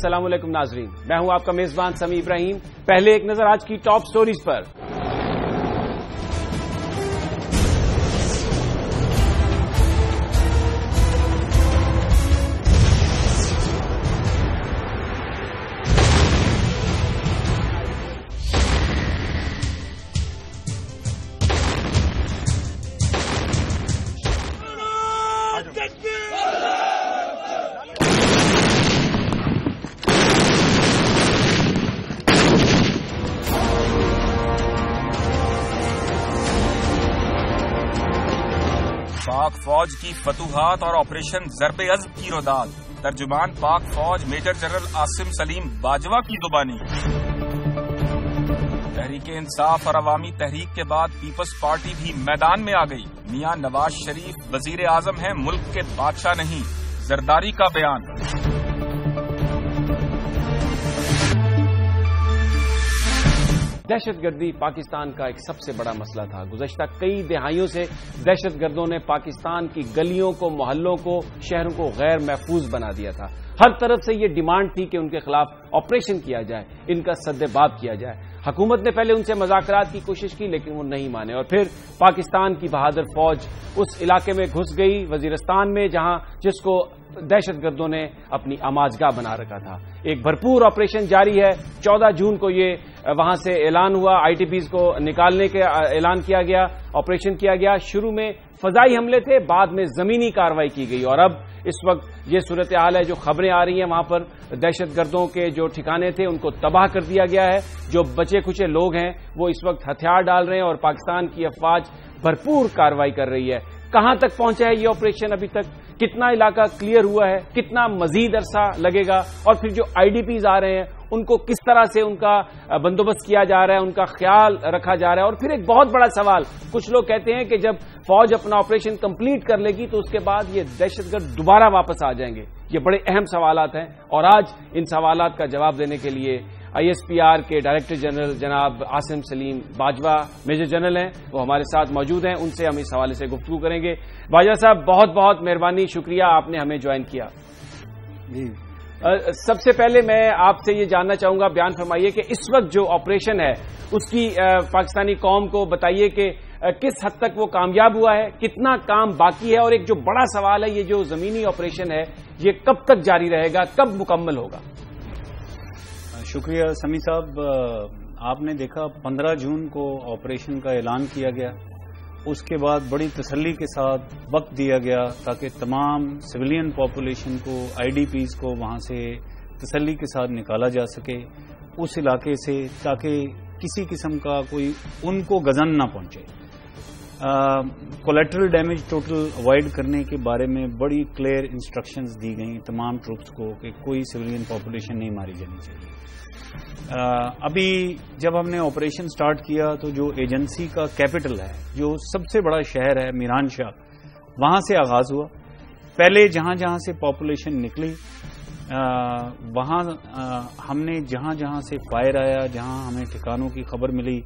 السلام علیکم ناظرین، میں ہوں آپ کا میزبان سمیع ابراہیم۔ پہلے ایک نظر آج کی ٹاپ سٹوریز پر۔ پاک فوج کی فتوحات اور آپریشن ضرب عزم کی رداد، ترجمان پاک فوج میجر جنرل عاصم سلیم باجوہ کی زبانی۔ تحریک انصاف اور عوامی تحریک کے بعد پیپلز پارٹی بھی میدان میں آ گئی۔ میاں نواز شریف وزیر اعظم ہیں، ملک کے بادشاہ نہیں، زرداری کا بیان۔ دہشت گردی پاکستان کا ایک سب سے بڑا مسئلہ تھا۔ گزشتہ کئی دہائیوں سے دہشت گردوں نے پاکستان کی گلیوں کو، محلوں کو، شہروں کو غیر محفوظ بنا دیا تھا۔ ہر طرف سے یہ ڈیمانڈ تھی کہ ان کے خلاف آپریشن کیا جائے، ان کا سد باب کیا جائے۔ حکومت نے پہلے ان سے مذاکرات کی کوشش کی لیکن وہ نہیں مانے، اور پھر پاکستان کی بہادر فوج اس علاقے میں گھس گئی، وزیرستان میں، جس کو دہشت گردوں نے اپنی آماجگاہ بنا رکھا تھا۔ ایک بھرپور آپریشن جاری ہے۔ 14 جون کو یہ وہاں سے اعلان ہوا، آئی ٹی پیز کو نکالنے کے اعلان کیا گیا، آپریشن کیا گیا۔ شروع میں فضائی حملے تھے، بعد میں زمینی کارروائی کی گئی، اور اب اس وقت یہ صورتحال ہے، جو خبریں آ رہی ہیں وہاں پر دہشت گردوں کے جو ٹھکانے تھے ان کو تباہ کر دیا گیا ہے۔ جو بچے کچے لوگ ہیں وہ اس وقت ہتھیار ڈال رہے ہیں، اور پاکستان کی افواج بھرپور کارروائی کر رہی ہے۔ کہاں تک پہنچا ہے یہ آپریشن ابھی تک؟ کتنا علاقہ کلیئر ہوا ہے؟ کتنا مزید عرصہ لگے گا؟ اور پھر جو آئی ڈی پیز آ رہے ہیں ان کو کس طرح سے ان کا بندوبست کیا جا رہا ہے، ان کا خیال رکھا جا رہا ہے؟ اور پھر ایک بہت بڑا سوال، کچھ لوگ کہتے ہیں کہ جب فوج اپنا آپریشن کمپلیٹ کر لے گی تو اس کے بعد یہ دہشت گرد دوبارہ واپس آ جائیں گے۔ یہ بڑے اہم سوالات ہیں، اور آج ان سوالات کا جواب دینے کے لیے آئی ایس پی آر کے ڈائریکٹر جنرل جناب عاصم سلیم باجوہ میجر جنرل ہیں، وہ ہمارے ساتھ موجود ہیں۔ ان سے ہم اس حوالے سے گفتگو کریں گے۔ باجوہ صاحب، بہت بہت مہربانی، شکریہ آپ نے ہمیں جوائن کیا۔ جی، سب سے پہلے میں آپ سے یہ جاننا چاہوں گا، بیان فرمائیے کہ اس وقت جو آپریشن ہے اس کی پاکستانی قوم کو بتائیے کہ کس حد تک وہ کامیاب ہوا ہے، کتنا کام باقی ہے، اور ایک جو بڑا سوال ہے، یہ جو زمینی آپریشن ہے یہ کب تک جاری رہے گا، کب مکمل ہوگا؟ شکریہ سمیع صاحب۔ آپ نے دیکھا 15 جون کو آپریشن کا اعلان کیا گیا، اس کے بعد بڑی تسلی کے ساتھ وقت دیا گیا تاکہ تمام سویلین پاپولیشن کو، آئی ڈی پیز کو وہاں سے تسلی کے ساتھ نکالا جا سکے اس علاقے سے، تاکہ کسی قسم کا کوئی ان کو غزن نہ پہنچے۔ کولیٹرل ڈیمیج ٹوٹل اوائڈ کرنے کے بارے میں بڑی کلیئر انسٹرکشنز دی گئیں تمام ٹروپس کو کہ کوئی سویلین پاپولیشن نہیں ماری جانی چاہیے۔ ابھی جب ہم نے آپریشن سٹارٹ کیا تو جو ایجنسی کا کیپٹل ہے، جو سب سے بڑا شہر ہے میران شاہ، وہاں سے آغاز ہوا۔ پہلے جہاں جہاں سے پاپولیشن نکلی وہاں ہم نے جہاں جہاں سے فائر آیا، جہاں ہمیں ٹھکانوں کی خبر ملی،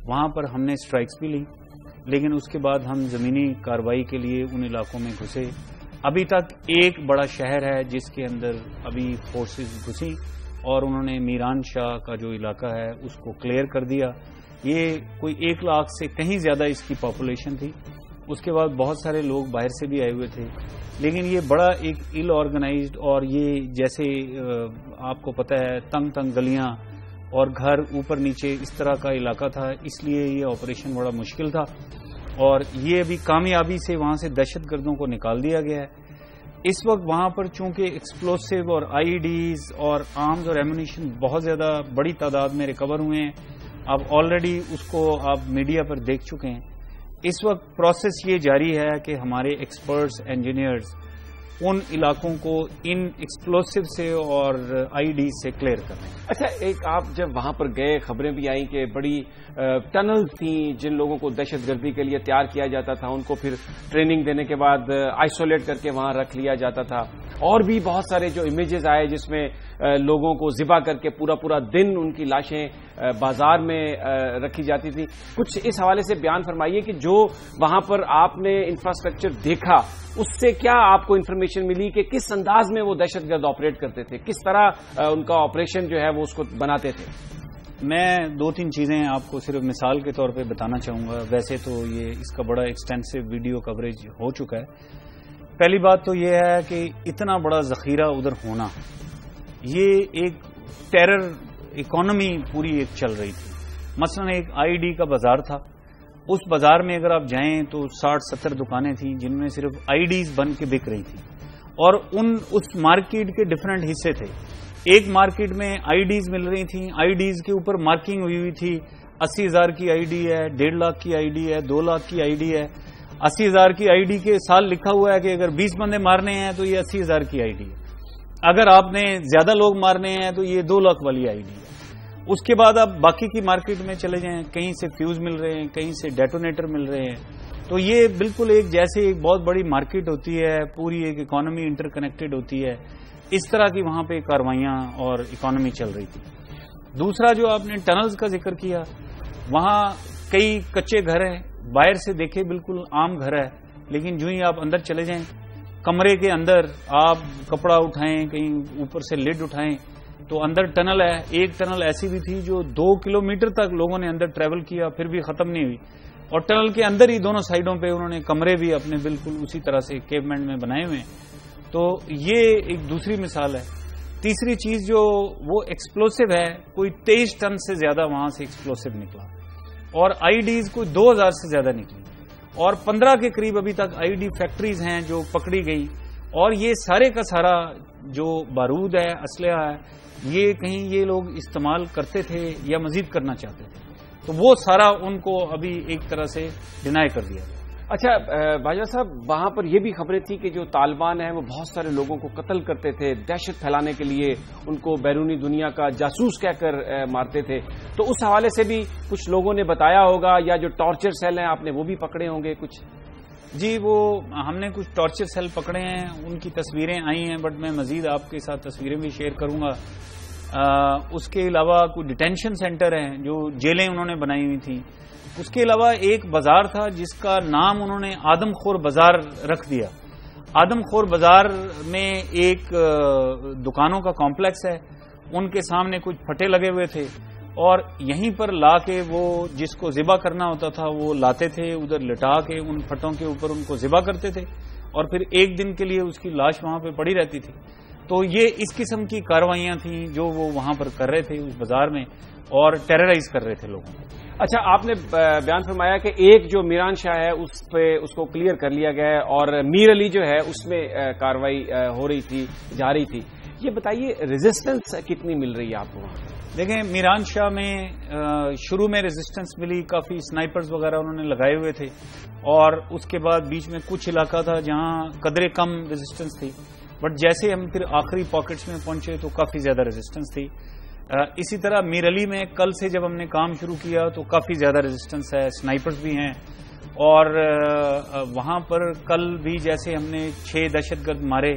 وہاں پر ہم نے سٹرائکس بھی لی، لیکن اس کے بعد ہم زمینی کارروائی کے لیے ان علاقوں میں گھسے۔ ابھی تک ایک بڑا شہر ہے جس کے اندر ابھی فورسز گھسی، اور انہوں نے میران شاہ کا جو علاقہ ہے اس کو کلیئر کر دیا۔ یہ کوئی 1 لاکھ سے کہیں زیادہ اس کی پاپولیشن تھی۔ اس کے بعد بہت سارے لوگ باہر سے بھی آئے ہوئے تھے، لیکن یہ بڑا ایک ایل آرگنائزڈ، اور یہ جیسے آپ کو پتہ ہے تنگ گلیاں اور گھر اوپر نیچے اس طرح کا علاقہ تھا، اس لیے یہ آپریشن بڑا مشکل تھا، اور یہ ابھی کامیابی سے وہاں سے دہشت گردوں کو نکال دیا گیا ہے۔ اس وقت وہاں پر چونکہ ایکسپلوسیو اور آئی ڈیز اور آرمز اور ایمونیشن بہت زیادہ بڑی تعداد میں ریکور ہوئے ہیں۔ اب آلریڈی اس کو آپ میڈیا پر دیکھ چکے ہیں۔ اس وقت پروسیس یہ جاری ہے کہ ہمارے ایکسپرٹس، انجینئرز ان علاقوں کو ان ایکسپلوسیو سے اور آئی ڈی سے کلیئر کر رہے ہیں۔ اچھا، ایک آپ جب وہاں پر گئے خبریں بھی آئیں کہ بڑی ٹنل تھیں جن لوگوں کو دہشت گردی کے لیے تیار کیا جاتا تھا، ان کو پھر ٹریننگ دینے کے بعد آئسولیٹ کر کے وہاں رکھ لیا جاتا تھا، اور بھی بہت سارے جو امیجز آئے جس میں لوگوں کو ذبح کر کے پورا پورا دن ان کی لاشیں بازار میں رکھی جاتی تھی. کچھ اس حوالے سے بیان فرمائیے کہ جو وہاں پر آپ نے انفراسٹرکچر دیکھا اس سے کیا آپ کو انفارمیشن ملی کہ کس انداز میں وہ دہشت گرد آپریٹ کرتے تھے, کس طرح ان کا آپریشن جو ہے وہ اس کو بناتے تھے؟ میں 2-3 چیزیں آپ کو صرف مثال کے طور پہ بتانا چاہوں گا. ویسے تو یہ اس کا بڑا ایکسٹینسو ویڈیو کوریج ہو چکا ہے. پہلی بات تو یہ ہے کہ اتنا بڑا ذخیرہ ادھر ہونا, یہ ایک ٹیرر اکانومی پوری ایک چل رہی تھی. مثلا ایک آئی ڈی کا بازار تھا, اس بازار میں اگر آپ جائیں تو 60-70 دکانیں تھیں جن میں صرف آئی ڈیز بن کے بک رہی تھیں, اور اس مارکیٹ کے ڈفرینٹ حصے تھے. ایک مارکیٹ میں آئی ڈیز مل رہی تھیں, آئی ڈیز کے اوپر مارکنگ ہوئی تھی 80,000 کی آئی ڈی ہے, 1.5 لاکھ کی آئی ڈی ہے, 2 لاکھ کی آئی ڈی ہے. 80,000 کی آئی ڈی کے سال لکھا ہوا ہے کہ اگر 20 بندے مارنے ہیں تو یہ 80,000 کی آئی ڈی ہے, اگر آپ نے زیادہ لوگ مارنے ہیں تو یہ 2 لاکھ والی آئی ڈی ہے. اس کے بعد آپ باقی کی مارکیٹ میں چلے جائیں, کہیں سے فیوز مل رہے ہیں, کہیں سے ڈیٹونیٹر مل رہے ہیں. تو یہ بالکل ایک جیسے ایک بہت بڑی مارکیٹ ہوتی ہے, پوری ایک اکانومی انٹر کنیکٹڈ ہوتی ہے, اس طرح کی وہاں پہ کاروائیاں اور اکانومی چل رہی تھی. دوسرا جو آپ نے ٹنلز کا ذکر کیا, وہاں کئی کچے گھر ہیں, باہر سے دیکھے بالکل عام گھر ہے, لیکن جو ہی آپ اندر چلے جائیں کمرے کے اندر آپ کپڑا اٹھائیں, کہیں اوپر سے لڈ اٹھائیں تو اندر ٹنل ہے. ایک ٹنل ایسی بھی تھی جو 2 کلومیٹر تک لوگوں نے اندر ٹریول کیا پھر بھی ختم نہیں ہوئی, اور ٹنل کے اندر ہی دونوں سائڈوں پہ انہوں نے کمرے بھی اپنے بالکل اسی طرح سے کیومنٹ میں بنائے ہوئے ہیں. تو یہ ایک دوسری مثال ہے. تیسری چیز جو وہ ایکسپلوسو ہے, کوئی 23 ٹن سے زیادہ وہاں سے ایکسپلوسو نکلا, اور آئی ڈیز کوئی 2,000 سے زیادہ نکلی, اور 15 کے قریب ابھی تک آئی ڈی فیکٹریز ہیں جو پکڑی گئی. اور یہ سارے کا سارا جو بارود ہے, اسلحہ ہے, یہ کہیں یہ لوگ استعمال کرتے تھے یا مزید کرنا چاہتے تھے, تو وہ سارا ان کو ابھی ایک طرح سے ڈینائی کر دیا گیا. اچھا باجوہ صاحب, وہاں پر یہ بھی خبریں تھیں کہ جو طالبان ہیں وہ بہت سارے لوگوں کو قتل کرتے تھے, دہشت پھیلانے کے لیے ان کو بیرونی دنیا کا جاسوس کہہ کر مارتے تھے. تو اس حوالے سے بھی کچھ لوگوں نے بتایا ہوگا, یا جو ٹارچر سیل ہیں آپ نے وہ بھی پکڑے ہوں گے کچھ؟ جی, وہ ہم نے کچھ ٹارچر سیل پکڑے ہیں, ان کی تصویریں آئی ہیں, بٹ میں مزید آپ کے ساتھ تصویریں بھی شیئر کروں گا. اس کے علاوہ کوئی ڈیٹینشن سینٹر ہیں جو جیلیں انہوں نے بنائی ہوئی تھیں. اس کے علاوہ ایک بازار تھا جس کا نام انہوں نے آدم خور بازار رکھ دیا. آدم خور بازار میں ایک دکانوں کا کمپلیکس ہے, ان کے سامنے کچھ پھٹے لگے ہوئے تھے, اور یہیں پر لا کے وہ جس کو ذبح کرنا ہوتا تھا وہ لاتے تھے, ادھر لٹا کے ان پھٹوں کے اوپر ان کو ذبح کرتے تھے, اور پھر ایک دن کے لیے اس کی لاش وہاں پہ پڑی رہتی تھی. تو یہ اس قسم کی کاروائیاں تھیں جو وہ وہاں پر کر رہے تھے اس بازار میں, اور ٹیررائز کر رہے تھے لوگوں کو. اچھا, آپ نے بیان فرمایا کہ ایک جو میران شاہ ہے اس پہ اس کو کلیئر کر لیا گیا ہے, اور میر علی جو ہے اس میں کاروائی ہو رہی تھی, جا رہی تھی. یہ بتائیے ریزسٹنس کتنی مل رہی ہے آپ کو وہاں؟ دیکھیں, میران شاہ میں شروع میں ریزسٹنس ملی, کافی سنائپرز وغیرہ انہوں نے لگائے ہوئے تھے, اور اس کے بعد بیچ میں کچھ علاقہ تھا جہاں قدرے کم ریزسٹنس تھی, بٹ جیسے ہم پھر آخری پاکٹس میں پہنچے تو کافی زیادہ ریزسٹنس تھی. اسی طرح میر علی میں کل سے جب ہم نے کام شروع کیا تو کافی زیادہ ریزسٹنس ہے, سنائپرز بھی ہیں, اور وہاں پر کل بھی جیسے ہم نے 6 دہشت گرد مارے,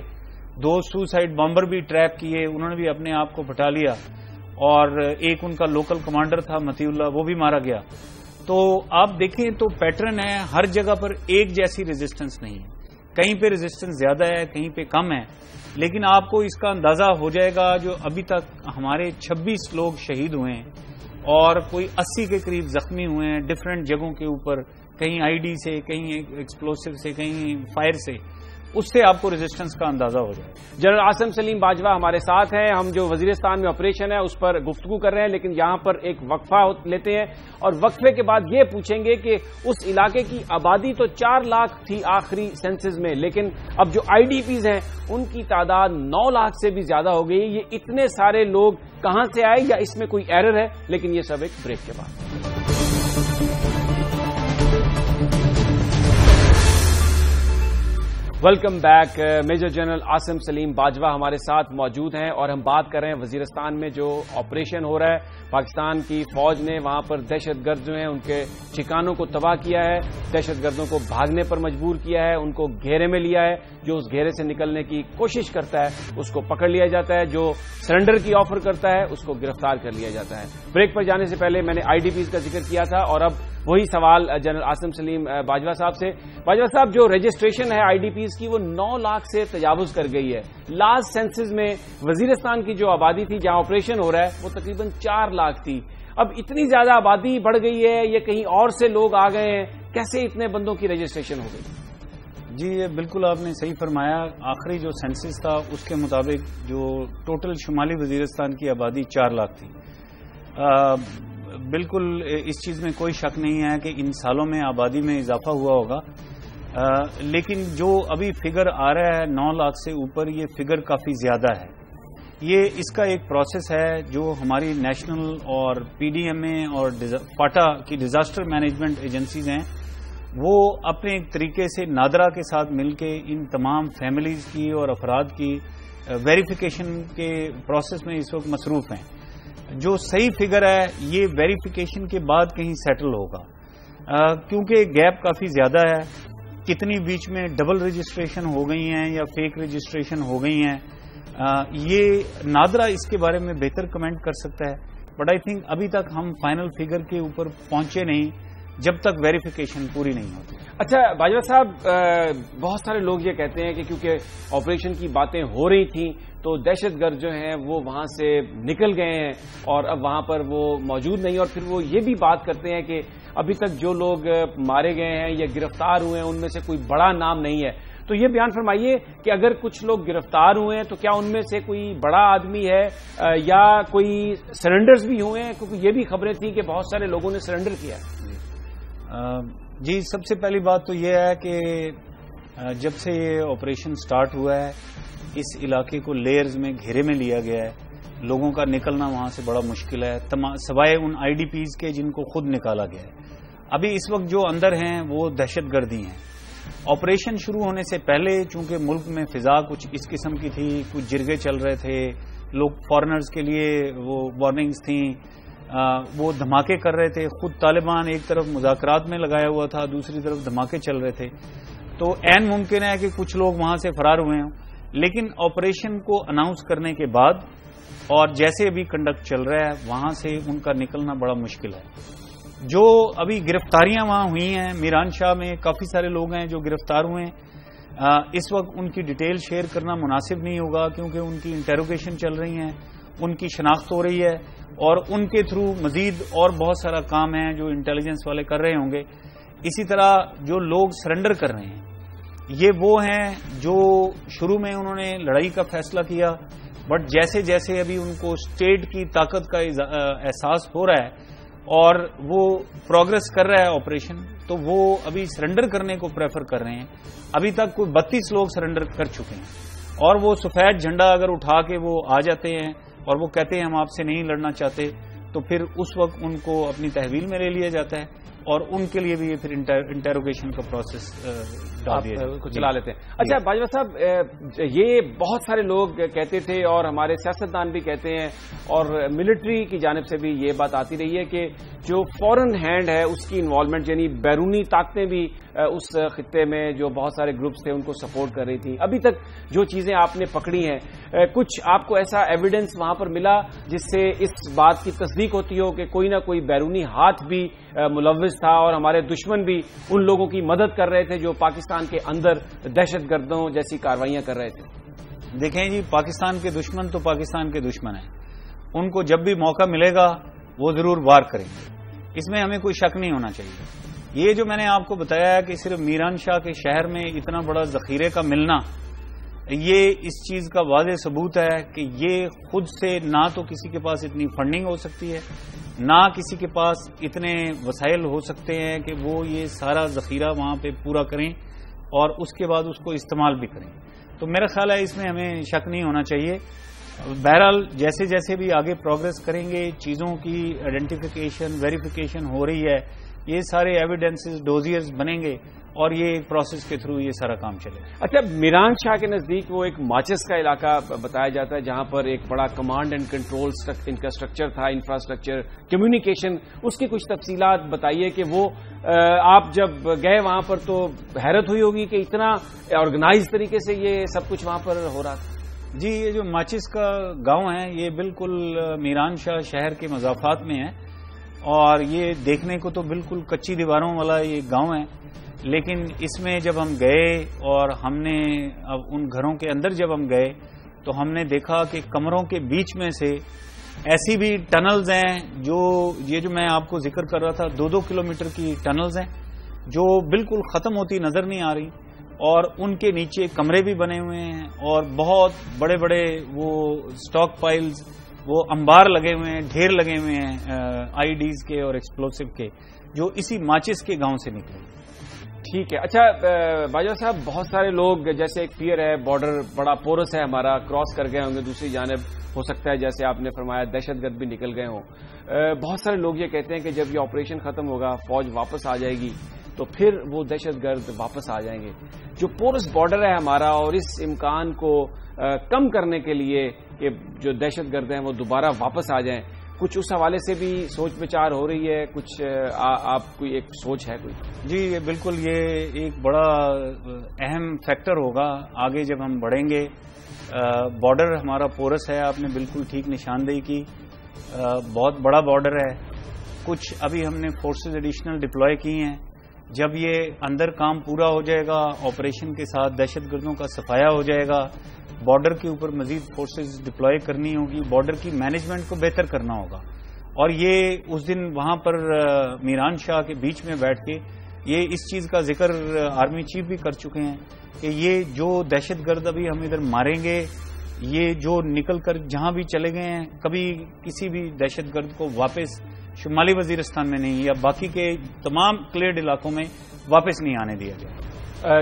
2 سوسائڈ بامبر بھی ٹریپ کیے, انہوں نے بھی اپنے آپ کو پھٹا لیا, اور ایک ان کا لوکل کمانڈر تھا متی اللہ, وہ بھی مارا گیا. تو آپ دیکھیں تو پیٹرن ہے, ہر جگہ پر ایک جیسی ریزسٹنس نہیں ہے, کہیں پہ ریزسٹنس زیادہ ہے, کہیں پہ کم ہے, لیکن آپ کو اس کا اندازہ ہو جائے گا. جو ابھی تک ہمارے 26 لوگ شہید ہوئے ہیں اور کوئی 80 کے قریب زخمی ہوئے ہیں ڈفرینٹ جگہوں کے اوپر, کہیں آئی ڈی سے, کہیں ایکسپلوسو سے, کہیں فائر سے, اس سے آپ کو ریزسٹنس کا اندازہ ہو جائے. جنرل عاصم سلیم باجوہ ہمارے ساتھ ہیں. ہم جو وزیرستان میں آپریشن ہے اس پر گفتگو کر رہے ہیں, لیکن یہاں پر ایک وقفہ لیتے ہیں, اور وقفے کے بعد یہ پوچھیں گے کہ اس علاقے کی آبادی تو 4 لاکھ تھی آخری سینسز میں, لیکن اب جو آئی ڈی پیز ہیں ان کی تعداد 9 لاکھ سے بھی زیادہ ہو گئی. یہ اتنے سارے لوگ کہاں سے آئے, یا اس میں کوئی ایرر ہے؟ لیکن یہ سب ایک بریک کے بعد. Welcome back. Major general Asim Saleem Bajwa ہمارے ساتھ موجود ہیں اور ہم بات کر رہے ہیں وزیرستان میں جو آپریشن ہو رہا ہے. پاکستان کی فوج نے وہاں پر دہشت گرد جو ہیں ان کے ٹھکانوں کو تباہ کیا ہے, دہشت گردوں کو بھاگنے پر مجبور کیا ہے, ان کو گھیرے میں لیا ہے. جو اس گھیرے سے نکلنے کی کوشش کرتا ہے اس کو پکڑ لیا جاتا ہے, جو سرنڈر کی آفر کرتا ہے اس کو گرفتار کر لیا جاتا ہے. بریک پر جانے سے پہلے میں نے آئی ڈی پیز کا ذکر کیا تھا اور اب وہی سوال جنرل عاصم سلیم باجوہ صاحب سے. باجوہ صاحب, جو رجسٹریشن ہے آئی ڈی پیز کی وہ 9 لاکھ سے تجاوز کر گئی ہے. لاسٹ سینسز میں وزیرستان کی جو آبادی تھی جہاں آپریشن ہو رہا ہے وہ تقریباً 4 لاکھ تھی. اب اتنی زیادہ آبادی بڑھ گئی ہے, یہ کہیں اور سے لوگ آ گئے ہیں, کیسے اتنے بندوں کی رجسٹریشن ہو گئی؟ جی بالکل آپ نے صحیح فرمایا. آخری جو سینسس تھا اس کے مطابق جو ٹوٹل شمالی وزیرستان کی آبادی 4 لاکھ تھی. بالکل اس چیز میں کوئی شک نہیں ہے کہ ان سالوں میں آبادی میں اضافہ ہوا ہوگا, لیکن جو ابھی فگر آ رہا ہے 9 لاکھ سے اوپر, یہ فگر کافی زیادہ ہے. یہ اس کا ایک پروسیس ہے جو ہماری نیشنل اور پی ڈی ایم اے اور فاٹا کی ڈیزاسٹر مینجمنٹ ایجنسیز ہیں, وہ اپنے ایک طریقے سے نادرا کے ساتھ مل کے ان تمام فیملیز کی اور افراد کی ویریفیکیشن کے پروسیس میں اس وقت مصروف ہیں. جو صحیح فگر ہے یہ ویریفیکیشن کے بعد کہیں سیٹل ہوگا, کیونکہ گیپ کافی زیادہ ہے. کتنی بیچ میں ڈبل رجسٹریشن ہو گئی ہیں یا فیک رجسٹریشن ہو گئی ہیں, یہ نادرا اس کے بارے میں بہتر کمنٹ کر سکتا ہے. بٹ آئی تھنک ابھی تک ہم فائنل فگر کے اوپر پہنچے نہیں جب تک ویریفیکیشن پوری نہیں ہوتی. اچھا باجوہ صاحب, بہت سارے لوگ یہ کہتے ہیں کہ کیونکہ آپریشن کی باتیں ہو رہی تھیں تو دہشت گرد جو ہیں وہ وہاں سے نکل گئے ہیں اور اب وہاں پر وہ موجود نہیں, اور پھر وہ یہ بھی بات کرتے ہیں کہ ابھی تک جو لوگ مارے گئے ہیں یا گرفتار ہوئے ہیں ان میں سے کوئی بڑا نام نہیں ہے. تو یہ بیان فرمائیے کہ اگر کچھ لوگ گرفتار ہوئے ہیں تو کیا ان میں سے کوئی بڑا آدمی ہے یا کوئی سرنڈرز بھی ہوئے ہیں, کیونکہ یہ بھی خبریں تھیں کہ بہت سارے لوگوں نے سرنڈر کیا ہے. جی سب سے پہلی بات تو یہ ہے کہ جب سے یہ آپریشن سٹارٹ ہوا ہے اس علاقے کو لیئرز میں گھیرے میں لیا گیا ہے. لوگوں کا نکلنا وہاں سے بڑا مشکل ہے, سوائے ان آئی ڈی پیز کے جن کو خود نکالا گیا ہے. ابھی اس وقت جو اندر ہیں وہ دہشت گردی ہیں. آپریشن شروع ہونے سے پہلے چونکہ ملک میں فضا کچھ اس قسم کی تھی, کچھ جرگے چل رہے تھے, لوگ فارنرز کے لیے وہ وارننگز تھیں, وہ دھماکے کر رہے تھے. خود طالبان ایک طرف مذاکرات میں لگایا ہوا تھا, دوسری طرف دھماکے چل رہے تھے. تو عین ممکن ہے کہ کچھ لوگ وہاں سے فرار ہوئے ہوں, لیکن آپریشن کو اناؤنس کرنے کے بعد اور جیسے ابھی کنڈکٹ چل رہا ہے وہاں سے ان کا نکلنا بڑا مشکل ہے. جو ابھی گرفتاریاں وہاں ہوئی ہیں, میران شاہ میں کافی سارے لوگ ہیں جو گرفتار ہوئے ہیں. اس وقت ان کی ڈیٹیل شیئر کرنا مناسب نہیں ہوگا کیونکہ ان کی انٹیروگیشن چل رہی ہیں, ان کی شناخت ہو رہی ہے اور ان کے تھرو مزید اور بہت سارا کام ہے جو انٹیلیجنس والے کر رہے ہوں گے. اسی طرح جو لوگ سرنڈر کر رہے ہیں یہ وہ ہیں جو شروع میں انہوں نے لڑائی کا فیصلہ کیا, بٹ جیسے جیسے ابھی ان کو اسٹیٹ کی طاقت کا احساس ہو رہا ہے اور وہ پروگرس کر رہا ہے آپریشن, تو وہ ابھی سرنڈر کرنے کو پریفر کر رہے ہیں. ابھی تک کوئی 32 لوگ سرنڈر کر چکے ہیں اور وہ سفید جھنڈا اگر اٹھا کے وہ آ جاتے ہیں اور وہ کہتے ہیں ہم آپ سے نہیں لڑنا چاہتے, تو پھر اس وقت ان کو اپنی تحویل میں لے لیا جاتا ہے اور ان کے لیے بھی پھر انٹیروگیشن کا پروسیس چلا لیتے ہیں. اچھا باجوہ صاحب, یہ بہت سارے لوگ کہتے تھے اور ہمارے سیاستدان بھی کہتے ہیں اور ملٹری کی جانب سے بھی یہ بات آتی رہی ہے کہ جو فورن ہینڈ ہے اس کی انوالومنٹ, یعنی بیرونی طاقتیں بھی اس خطے میں جو بہت سارے گروپس تھے ان کو سپورٹ کر رہی تھیں. ابھی تک جو چیزیں آپ نے پکڑی ہیں, کچھ آپ کو ایسا ایویڈنس وہاں پر ملا جس سے اس بات کی تصدیق ہوتی ہو کہ کوئی نہ کوئی بیرونی ہاتھ بھی ملوث تھا اور ہمارے دشمن بھی ان لوگوں کی مدد کر رہے تھے جو پاکستان کے اندر دہشت گردوں جیسی کارروائیاں کر رہے تھے؟ دیکھیں جی, پاکستان کے دشمن تو پاکستان کے دشمن ہیں, ان کو جب بھی موقع ملے گا وہ ضرور وار کریں گے, اس میں ہمیں کوئی شک نہیں ہونا چاہیے. یہ جو میں نے آپ کو بتایا ہے کہ صرف میران شاہ کے شہر میں اتنا بڑا ذخیرے کا ملنا, یہ اس چیز کا واضح ثبوت ہے کہ یہ خود سے نہ تو کسی کے پاس اتنی فنڈنگ ہو سکتی ہے, نہ کسی کے پاس اتنے وسائل ہو سکتے ہیں کہ وہ یہ سارا ذخیرہ وہاں پہ پورا کریں اور اس کے بعد اس کو استعمال بھی کریں. تو میرا خیال ہے اس میں ہمیں شک نہیں ہونا چاہیے. بہرحال جیسے جیسے بھی آگے پروگرس کریں گے, چیزوں کی آئیڈینٹیفیکیشن ویریفیکیشن ہو رہی ہے, یہ سارے ایویڈینسز ڈوزیئرز بنیں گے اور یہ ایک پروسیس کے تھرو یہ سارا کام چلے. اچھا، میران شاہ کے نزدیک وہ ایک ماچس کا علاقہ بتایا جاتا ہے جہاں پر ایک بڑا کمانڈ اینڈ کنٹرول انفراسٹرکچر تھا، انفراسٹرکچر کمیونیکیشن. اس کی کچھ تفصیلات بتائیے کہ وہ آپ جب گئے وہاں پر تو حیرت ہوئی ہوگی کہ اتنا آرگنائز طریقے سے یہ سب کچھ وہاں پر ہو رہا تھا. جی، یہ جو ماچس کا گاؤں ہے یہ بالکل میران شاہ شہر کے مضافات میں ہے اور یہ دیکھنے کو تو بالکل کچی دیواروں والا یہ گاؤں ہے، لیکن اس میں جب ہم گئے اور ہم نے اب ان گھروں کے اندر جب ہم گئے تو ہم نے دیکھا کہ کمروں کے بیچ میں سے ایسی بھی ٹنلز ہیں جو میں آپ کو ذکر کر رہا تھا 2-2 کلومیٹر کی ٹنلز ہیں جو بالکل ختم ہوتی نظر نہیں آ رہی، اور ان کے نیچے کمرے بھی بنے ہوئے ہیں اور بہت بڑے بڑے وہ سٹاک پائلز، وہ انبار لگے ہوئے ہیں، ڈھیر لگے ہوئے ہیں آئی ڈیز کے اور ایکسپلوسو کے، جو اسی ماچس کے گاؤں سے نکلے. ٹھیک ہے. اچھا باجوہ صاحب، بہت سارے لوگ جیسے ایک فیئر ہے، بارڈر بڑا پورس ہے ہمارا، کراس کر گئے ہوں گے دوسری جانب، ہو سکتا ہے جیسے آپ نے فرمایا دہشت گرد بھی نکل گئے ہوں. بہت سارے لوگ یہ کہتے ہیں کہ جب یہ آپریشن ختم ہوگا، فوج واپس آ جائے گی تو پھر وہ دہشت گرد واپس آ جائیں گے. جو پورس بارڈر ہے ہمارا اور اس امکان کو کم کرنے کے لیے کہ جو دہشت گرد ہیں وہ دوبارہ واپس آ جائیں، کچھ اس حوالے سے بھی سوچ بچار ہو رہی ہے؟ کچھ آپ کوئی ایک سوچ ہے کوئی؟ جی بالکل، یہ ایک بڑا اہم فیکٹر ہوگا آگے جب ہم بڑھیں گے. بارڈر ہمارا پورس ہے، آپ نے بالکل ٹھیک نشاندہی کی، بہت بڑا بارڈر ہے. کچھ ابھی ہم نے فورسز ایڈیشنل ڈپلوائے کی ہیں. جب یہ اندر کام پورا ہو جائے گا، آپریشن کے ساتھ دہشت گردوں کا صفایا ہو جائے گا، بارڈر کے اوپر مزید فورسز ڈپلوائے کرنی ہوگی، بارڈر کی مینجمنٹ کو بہتر کرنا ہوگا. اور یہ اس دن وہاں پر میران شاہ کے بیچ میں بیٹھ کے یہ اس چیز کا ذکر آرمی چیف بھی کر چکے ہیں کہ یہ جو دہشت گرد ابھی ہم ادھر ماریں گے، یہ جو نکل کر جہاں بھی چلے گئے ہیں، کبھی کسی بھی دہشت گرد کو واپس شمالی وزیرستان میں نہیں یا باقی کے تمام کلیئرڈ علاقوں میں واپس نہیں آنے دیا جائے.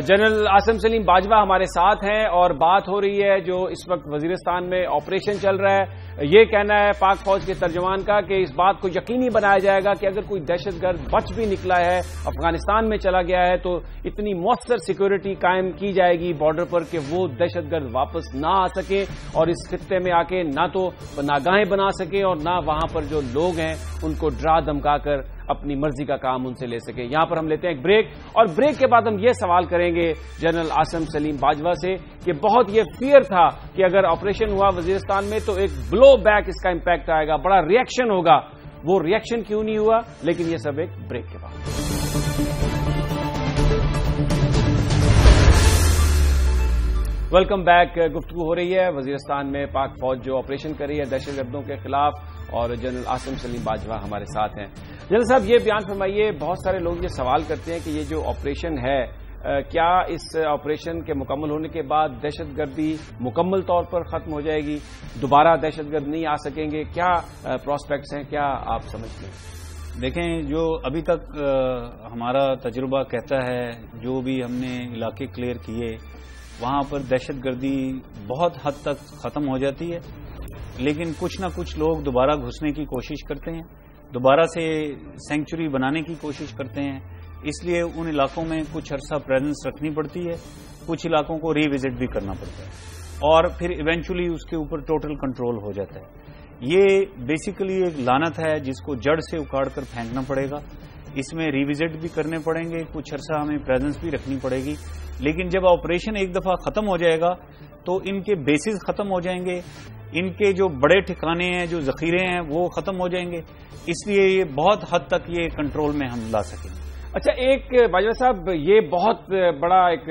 جنرل عاصم سلیم باجوہ ہمارے ساتھ ہیں اور بات ہو رہی ہے جو اس وقت وزیرستان میں آپریشن چل رہا ہے. یہ کہنا ہے پاک فوج کے ترجمان کا کہ اس بات کو یقینی بنایا جائے گا کہ اگر کوئی دہشت گرد بچ بھی نکلا ہے، افغانستان میں چلا گیا ہے، تو اتنی مؤثر سیکورٹی قائم کی جائے گی بارڈر پر کہ وہ دہشت گرد واپس نہ آ سکے اور اس خطے میں آ کے نہ تو پناہگاہیں بنا سکے اور نہ وہاں پر جو لوگ ہیں ان کو ڈرا دھمکا کر اپنی مرضی کا کام ان سے لے سکے. یہاں پر ہم لیتے ہیں ایک بریک، اور بریک کے بعد ہم یہ سوال کریں گے جنرل عاصم سلیم باجوہ سے کہ بہت یہ فیئر تھا کہ اگر آپریشن ہوا وزیرستان میں تو ایک بلو بیک اس کا امپیکٹ آئے گا، بڑا ریئیکشن ہوگا. وہ ریئیکشن کیوں نہیں ہوا؟ لیکن یہ سب ایک بریک کے بعد. Welcome back. گفتگو ہو رہی ہے وزیرستان میں پاک فوج جو آپریشن کر رہی ہے دہشت گردوں کے خلاف، اور جنرل عاصم سلیم باجوہ ہمارے ساتھ ہیں. جنرل صاحب یہ بیان فرمائیے، بہت سارے لوگ یہ سوال کرتے ہیں کہ یہ جو آپریشن ہے، کیا اس آپریشن کے مکمل ہونے کے بعد دہشت گردی مکمل طور پر ختم ہو جائے گی، دوبارہ دہشت گرد نہیں آ سکیں گے؟ کیا پراسپیکٹس ہیں، کیا آپ سمجھتے ہیں؟ دیکھیں، جو ابھی تک ہمارا تجربہ کہتا ہے، جو بھی ہم نے علاقے کلیئر کیے وہاں پر دہشت گردی بہت حد تک ختم ہو جاتی ہے، لیکن کچھ نہ کچھ لوگ دوبارہ گھسنے کی کوشش کرتے ہیں، دوبارہ سے سینکچری بنانے کی کوشش کرتے ہیں. اس لیے ان علاقوں میں کچھ عرصہ پریزنس رکھنی پڑتی ہے، کچھ علاقوں کو ری وزٹ بھی کرنا پڑتا ہے، اور پھر ایونچولی اس کے اوپر ٹوٹل کنٹرول ہو جاتا ہے. یہ بیسیکلی ایک لعنت ہے جس کو جڑ سے اکھاڑ کر پھینکنا پڑے گا. اس میں ری وزٹ بھی کرنے پڑیں گے، کچھ عرصہ ہمیں پریزنس بھی رکھنی پڑے گی، لیکن جب آپریشن ایک دفعہ ختم ہو جائے گا تو ان کے بیسز ختم ہو جائیں گے، ان کے جو بڑے ٹھکانے ہیں، جو ذخیرے ہیں، وہ ختم ہو جائیں گے. اس لیے یہ بہت حد تک یہ کنٹرول میں ہم لا سکیں گے. اچھا، ایک باجوہ صاحب، یہ بہت بڑا ایک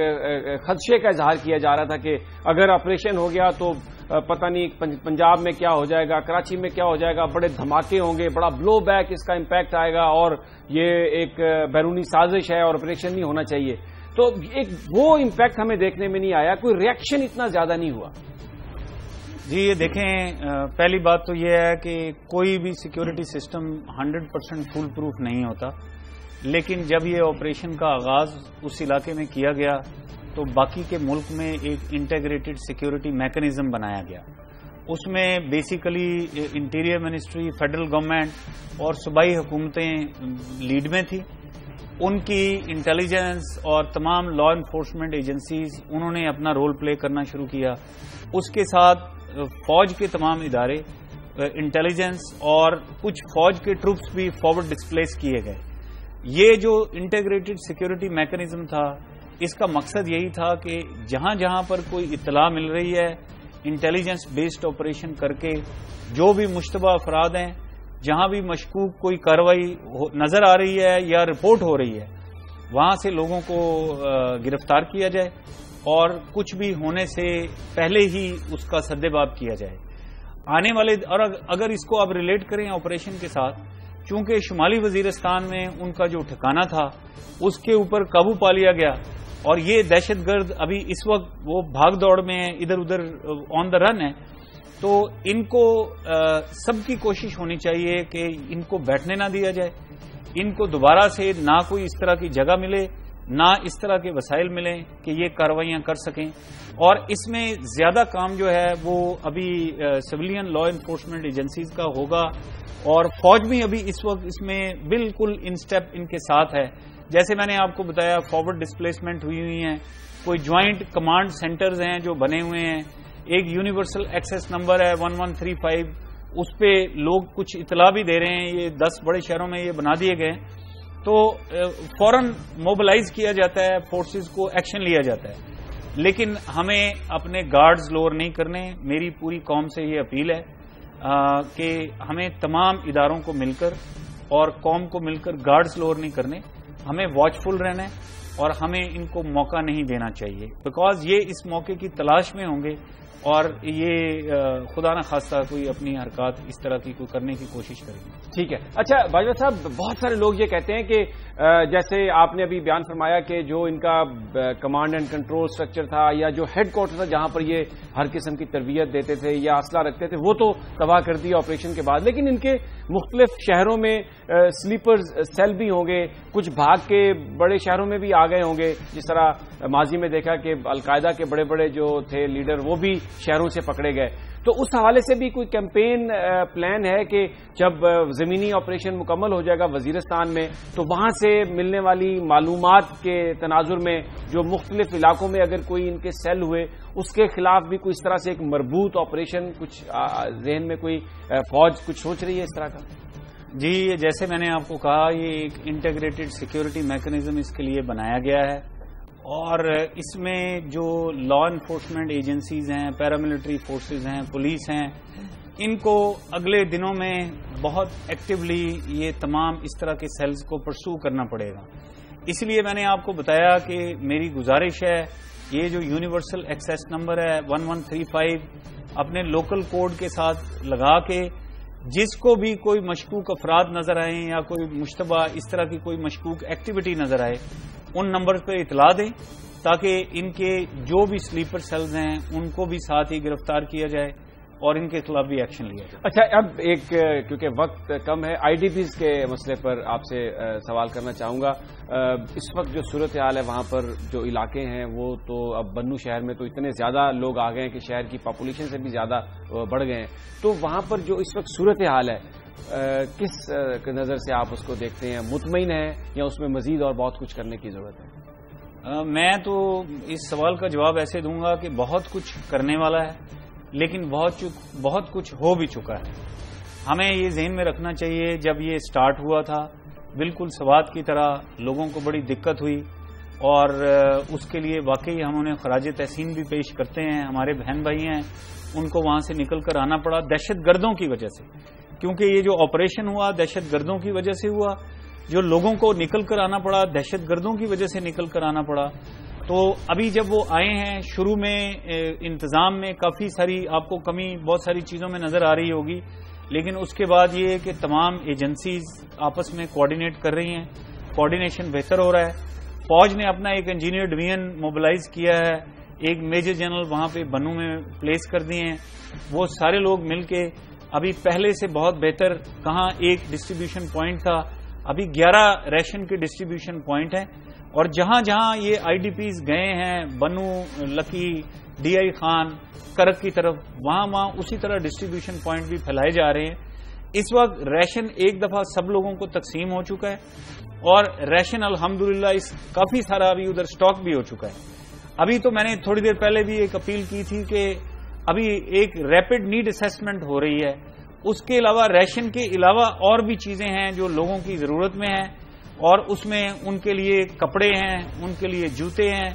خدشے کا اظہار کیا جا رہا تھا کہ اگر آپریشن ہو گیا تو پتہ نہیں پنجاب میں کیا ہو جائے گا، کراچی میں کیا ہو جائے گا، بڑے دھماکے ہوں گے، بڑا بلو بیک اس کا امپیکٹ آئے گا اور یہ ایک بیرونی سازش ہے اور آپریشن نہیں ہونا چاہیے. تو ایک وہ امپیکٹ ہمیں دیکھنے میں نہیں آیا، کوئی ریئیکشن اتنا زیادہ نہیں ہوا. جی یہ دیکھیں، پہلی بات تو یہ ہے کہ کوئی بھی سیکیورٹی سسٹم 100% فول پروف نہیں ہوتا، لیکن جب یہ آپریشن کا آغاز اس علاقے میں کیا گیا تو باقی کے ملک میں ایک انٹیگریٹڈ سیکیورٹی میکنزم بنایا گیا، اس میں basically interior ministry, federal government اور صوبائی حکومتیں لیڈ میں تھی. ان کی انٹیلیجنس اور تمام لا انفورسمنٹ ایجنسیز انہوں نے اپنا رول پلے کرنا شروع کیا. اس کے ساتھ فوج کے تمام ادارے، انٹیلیجنس اور کچھ فوج کے ٹروپس بھی فارورڈ ڈسپلیس کیے گئے. یہ جو انٹیگریٹڈ سیکورٹی میکانزم تھا، اس کا مقصد یہی تھا کہ جہاں جہاں پر کوئی اطلاع مل رہی ہے، انٹیلیجنس بیسڈ آپریشن کر کے جو بھی مشتبہ افراد ہیں، جہاں بھی مشکوک کوئی کارروائی نظر آ رہی ہے یا رپورٹ ہو رہی ہے، وہاں سے لوگوں کو گرفتار کیا جائے اور کچھ بھی ہونے سے پہلے ہی اس کا سدباب کیا جائے. آنے والے اور اگر اس کو آپ ریلیٹ کریں آپریشن کے ساتھ، چونکہ شمالی وزیرستان میں ان کا جو ٹھکانہ تھا اس کے اوپر قابو پا لیا گیا، اور یہ دہشت گرد ابھی اس وقت وہ بھاگ دوڑ میں ہیں، ادھر ادھر آن دا رن ہے. تو ان کو سب کی کوشش ہونی چاہیے کہ ان کو بیٹھنے نہ دیا جائے، ان کو دوبارہ سے نہ کوئی اس طرح کی جگہ ملے، نہ اس طرح کے وسائل ملیں کہ یہ کارروائیاں کر سکیں. اور اس میں زیادہ کام جو ہے وہ ابھی سویلین لا انفورسمنٹ ایجنسیز کا ہوگا، اور فوج بھی ابھی اس وقت اس میں بالکل ان سٹیپ ان کے ساتھ ہے. جیسے میں نے آپ کو بتایا، فارورڈ ڈسپلیسمنٹ ہوئی ہیں، کوئی جوائنٹ کمانڈ سینٹرز ہیں جو بنے ہوئے ہیں، ایک یونیورسل ایکسیس نمبر ہے 1135، اس پہ لوگ کچھ اطلاع بھی دے رہے ہیں. یہ 10 بڑے شہروں میں یہ بنا دیے گئے، تو فوراً موبلائز کیا جاتا ہے، فورسز کو ایکشن لیا جاتا ہے. لیکن ہمیں اپنے گارڈز لوور نہیں کرنے. میری پوری قوم سے یہ اپیل ہے کہ ہمیں تمام اداروں کو مل کر اور قوم کو مل کر گارڈز لوور نہیں کرنے، ہمیں واچفل رہنا ہے اور ہمیں ان کو موقع نہیں دینا چاہیے، بیکاز یہ اس موقع کی تلاش میں ہوں گے اور یہ خدا نہ خواستہ کوئی اپنی حرکات اس طرح کی کوئی کرنے کی کوشش کریں گے. ٹھیک ہے. اچھا باجوہ صاحب، بہت سارے لوگ یہ کہتے ہیں کہ جیسے آپ نے ابھی بیان فرمایا کہ جو ان کا کمانڈ اینڈ کنٹرول سٹرکچر تھا یا جو ہیڈ کوارٹر تھا جہاں پر یہ ہر قسم کی تربیت دیتے تھے یا اسلحہ رکھتے تھے، وہ تو تباہ کر دیا آپریشن کے بعد، لیکن ان کے مختلف شہروں میں سلیپر سیل بھی ہوں گے، کچھ بھاگ کے بڑے شہروں میں بھی آ گئے ہوں گے. جس طرح ماضی میں دیکھا کہ القاعدہ کے بڑے بڑے جو تھے لیڈر وہ بھی شہروں سے پکڑے گئے. تو اس حوالے سے بھی کوئی کیمپین پلان ہے کہ جب زمینی آپریشن مکمل ہو جائے گا وزیرستان میں، تو وہاں سے ملنے والی معلومات کے تناظر میں جو مختلف علاقوں میں اگر کوئی ان کے سیل ہوئے، اس کے خلاف بھی کوئی اس طرح سے ایک مربوط آپریشن کچھ ذہن میں کوئی فوج کچھ سوچ رہی ہے اس طرح کا؟ جی، جیسے میں نے آپ کو کہا، یہ ایک انٹیگریٹڈ سیکورٹی میکانزم اس کے لیے بنایا گیا ہے، اور اس میں جو لا انفورسمنٹ ایجنسیز ہیں، پیراملٹری فورسز ہیں، پولیس ہیں، ان کو اگلے دنوں میں بہت ایکٹیولی یہ تمام اس طرح کے سیلز کو پرسو کرنا پڑے گا. اس لیے میں نے آپ کو بتایا کہ میری گزارش ہے، یہ جو یونیورسل ایکسیس نمبر ہے 1135 اپنے لوکل کوڈ کے ساتھ لگا کے جس کو بھی کوئی مشکوک افراد نظر آئیں یا کوئی مشتبہ اس طرح کی کوئی مشکوک ایکٹیویٹی نظر آئے، ان نمبر پہ اطلاع دیں تاکہ ان کے جو بھی سلیپر سیلز ہیں ان کو بھی ساتھ ہی گرفتار کیا جائے اور ان کے خلاف بھی ایکشن لیا جائے. اچھا، اب ایک کیونکہ وقت کم ہے، آئی ڈی پیز کے مسئلے پر آپ سے سوال کرنا چاہوں گا. اس وقت جو صورتحال ہے وہاں پر جو علاقے ہیں وہ تو اب بنو شہر میں تو اتنے زیادہ لوگ آ گئے ہیں کہ شہر کی پاپولیشن سے بھی زیادہ بڑھ گئے ہیں. تو وہاں پر جو اس وقت صورتحال ہے کس نظر سے آپ اس کو دیکھتے ہیں؟ مطمئن ہیں یا اس میں مزید اور بہت کچھ کرنے کی ضرورت ہے؟ میں تو اس سوال کا جواب ایسے دوں گا کہ بہت کچھ کرنے والا ہے، لیکن بہت کچھ ہو بھی چکا ہے. ہمیں یہ ذہن میں رکھنا چاہیے، جب یہ سٹارٹ ہوا تھا بالکل سوات کی طرح لوگوں کو بڑی دقت ہوئی، اور اس کے لیے واقعی ہم انہیں خراج تحسین بھی پیش کرتے ہیں. ہمارے بہن بھائی ہیں، ان کو وہاں سے نکل کر آنا پڑا دہشت گردوں کی وجہ سے، کیونکہ یہ جو آپریشن ہوا دہشت گردوں کی وجہ سے ہوا. جو لوگوں کو نکل کر آنا پڑا دہشت گردوں کی وجہ سے نکل کر آنا پڑا. تو ابھی جب وہ آئے ہیں، شروع میں انتظام میں کافی ساری آپ کو کمی بہت ساری چیزوں میں نظر آ رہی ہوگی، لیکن اس کے بعد یہ کہ تمام ایجنسیز آپس میں کوآرڈینیٹ کر رہی ہیں، کوآرڈینیشن بہتر ہو رہا ہے. فوج نے اپنا ایک انجینئر ڈویژن موبلائز کیا ہے، ایک میجر جنرل وہاں پہ بنو میں پلیس کر دیے ہیں. وہ سارے لوگ مل کے ابھی پہلے سے بہت بہتر، کہاں ایک ڈسٹریبیوشن پوائنٹ تھا، ابھی 11 ریشن کے ڈسٹریبیوشن پوائنٹ ہیں. اور جہاں جہاں یہ آئی ڈی پیز گئے ہیں، بنو، لکی، ڈی آئی خان کرک کی طرف وہاں اسی طرح ڈسٹریبیوشن پوائنٹ بھی پھیلائے جا رہے ہیں. اس وقت ریشن ایک دفعہ سب لوگوں کو تقسیم ہو چکا ہے اور ریشن الحمدللہ کافی سارا ابھی ادھر سٹاک بھی ہو چکا ہے. ابھی تو میں نے تھوڑی دیر پہلے بھی ایک اپیل کی تھی کہ ابھی ایک ریپڈ نیڈ اسیسمنٹ ہو رہی ہے. اس کے علاوہ ریشن کے علاوہ اور بھی چیزیں ہیں جو لوگوں کی ضرورت میں ہیں اور اس میں ان کے لیے کپڑے ہیں, ان کے لیے جوتے ہیں,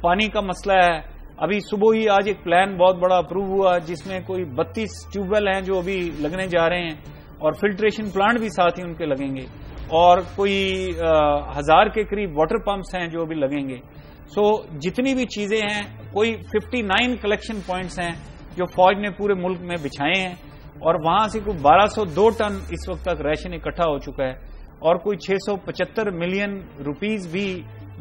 پانی کا مسئلہ ہے. ابھی صبح ہی آج ایک پلان بہت بڑا اپروو ہوا جس میں کوئی 32 ٹیوب ویل ہیں جو ابھی لگنے جا رہے ہیں اور فلٹریشن پلانٹ بھی ساتھ ہی ان کے لگیں گے اور کوئی 1000 کے قریب واٹر پمپس ہیں جو ابھی لگیں گے. سو جتنی بھی چیزیں ہیں, کوئی 59 کلیکشن پوائنٹس ہیں جو فوج نے پورے ملک میں بچھائے ہیں اور وہاں سے کوئی 1202 ٹن اس وقت تک ریشن اکٹھا ہو چکا ہے اور کوئی 675 ملین روپیز بھی